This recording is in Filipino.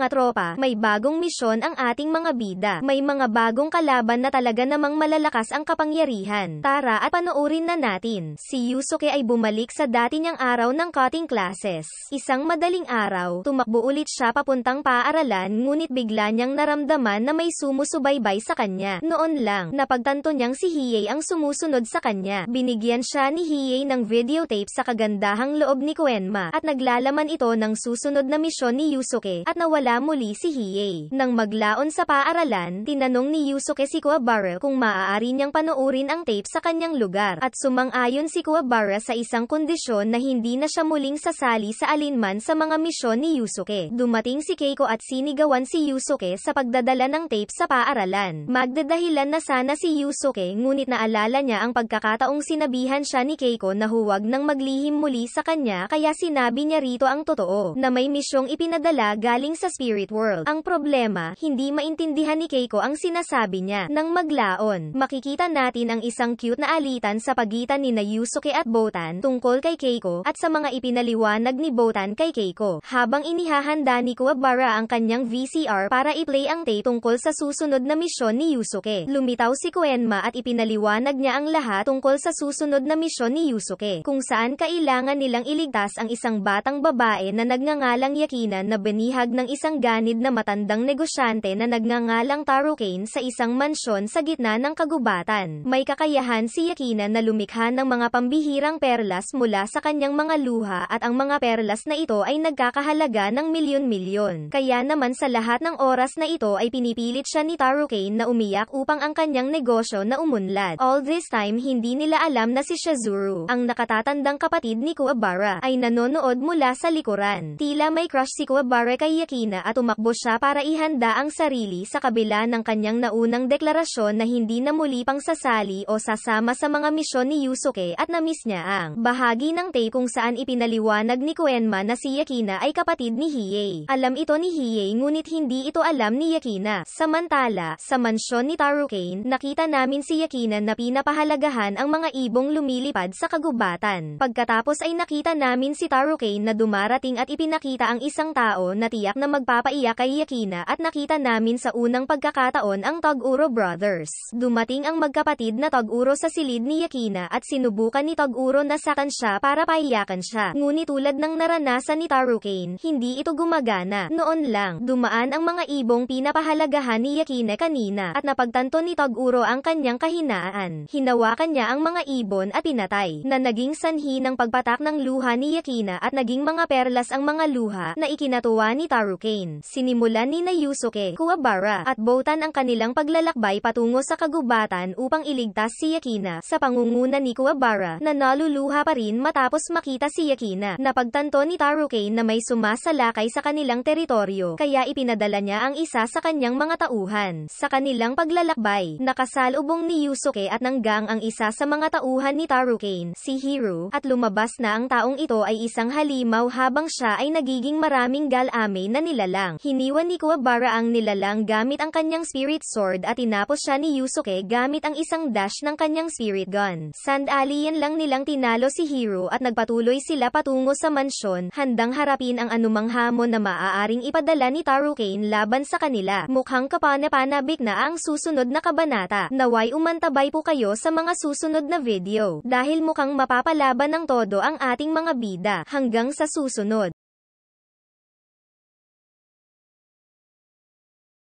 mga tropa, may bagong misyon ang ating mga bida. May mga bagong kalaban na talaga namang malalakas ang kapangyarihan. Tara at panoorin na natin. Si Yusuke ay bumalik sa dati niyang araw ng cutting classes. Isang madaling araw, tumakbo ulit siya papuntang paaralan ngunit bigla niyang naramdaman na may sumusubaybay sa kanya. Noon lang, napagtanto niyang si Hiei ang sumusunod sa kanya. Binigyan siya ni Hiei ng videotape sa kagandahang loob ni Koenma at naglalaman ito ng susunod na misyon ni Yusuke at nawala muli si Hiei. Nang maglaon sa paaralan, tinanong ni Yusuke si Kuwabara kung maaari niyang panoorin ang tape sa kanyang lugar at sumang-ayon si Kuwabara sa isang kondisyon na hindi na siya muling sasali sa alinman sa mga misyon ni Yusuke. Dumating si Keiko at sinigawan si Yusuke sa pagdadala ng tape sa paaralan. Magdadahilan na sana si Yusuke ngunit naalala niya ang pagkakataong sinabihan siya ni Keiko na huwag nang maglihim muli sa kanya kaya sinabi niya rito ang totoo, na may misyong ipinadala galing sa spirit world. Ang problema, hindi maintindihan ni Keiko ang sinasabi niya. Nang maglaon, makikita natin ang isang cute na alitan sa pagitan ni Yusuke at Botan tungkol kay Keiko at sa mga ipinaliwanag ni Botan kay Keiko. Habang inihahanda ni Kuwabara ang kanyang VCR para i-play ang tape tungkol sa susunod na misyon ni Yusuke, lumitaw si Koenma at ipinaliwanag niya ang lahat tungkol sa susunod na misyon ni Yusuke, kung saan kailangan nilang iligtas ang isang batang babae na nagngangalang Yakina na binihag ng isang ganid na matandang negosyante na nagngangalang Tarukane sa isang mansyon sa gitna ng kagubatan. May kakayahan si Yakina na lumikha ng mga pambihirang perlas mula sa kanyang mga luha at ang mga perlas na ito ay nagkakahalaga ng milyon-milyon. Kaya naman sa lahat ng oras na ito ay pinipilit siya ni Tarukane na umiyak upang ang kanyang negosyo na umunlad. All this time hindi nila alam na si Shizuru, ang nakatatandang kapatid ni Kuwabara, ay nanonood mula sa likuran. Tila may crush si Kuwabara kay Yakina at tumakbo siya para ihanda ang sarili sa kabila ng kanyang naunang deklarasyon na hindi na muli pang sasali o sasama sa mga misyon ni Yusuke at na-miss niya ang bahagi ng tape kung saan ipinaliwanag ni Koenma na si Yakina ay kapatid ni Hiei. Alam ito ni Hiei ngunit hindi ito alam ni Yakina. Samantala, sa mansyon ni Tarukane, nakita namin si Yakina na pinapahalagahan ang mga ibong lumilipad sa kagubatan. Pagkatapos ay nakita namin si Tarukane na dumarating at ipinakita ang isang tao na tiyak na magpapaiyak kay Yakina at nakita namin sa unang pagkakataon ang Toguro Brothers. Dumating ang magkapatid na Toguro sa silid ni Yakina at sinubukan ni Toguro na sakan siya para paiyakan siya. Ngunit tulad ng naranasan ni Tarukane, hindi ito gumagana. Noon lang, dumaan ang mga ibong pinapahalagahan ni Yakina kanina at napagtanto ni Toguro ang kanyang kahinaan. Hinawakan niya ang mga ibon at pinatay, na naging sanhi ng pagpatak ng luha ni Yakina at naging mga perlas ang mga luha na ikinatuwa ni Tarukane. Sinimulan ni Yusuke, Kuwabara, at Botan ang kanilang paglalakbay patungo sa kagubatan upang iligtas si Yakina sa pangunguna ni Kuwabara na naluluha pa rin matapos makita si Yakina. Napagtanto ni Tarukane na may sumasalakay sa kanilang teritoryo kaya ipinadala niya ang isa sa kanyang mga tauhan. Sa kanilang paglalakbay, nakasalubong ni Yusuke at nanggang ang isa sa mga tauhan ni Tarukane, si Hiro, at lumabas na ang taong ito ay isang halimaw habang siya ay nagiging maraming galame na nilalang. Hiniwan ni Kuwabara ang nilalang gamit ang kanyang spirit sword at tinapos siya ni Yusuke gamit ang isang dash ng kanyang spirit gun. Sandalian lang nilang tinalo si Hiro at nagpatuloy sila patungo sa mansyon, handang harapin ang anumang hamon na maaaring ipadala ni Tarukane laban sa kanila. Mukhang kapana-panabik na ang susunod na kabanata. Naway umantabay po kayo sa mga susunod na video, dahil mukhang mapapalaban ng todo ang ating mga bida. Hanggang sa susunod.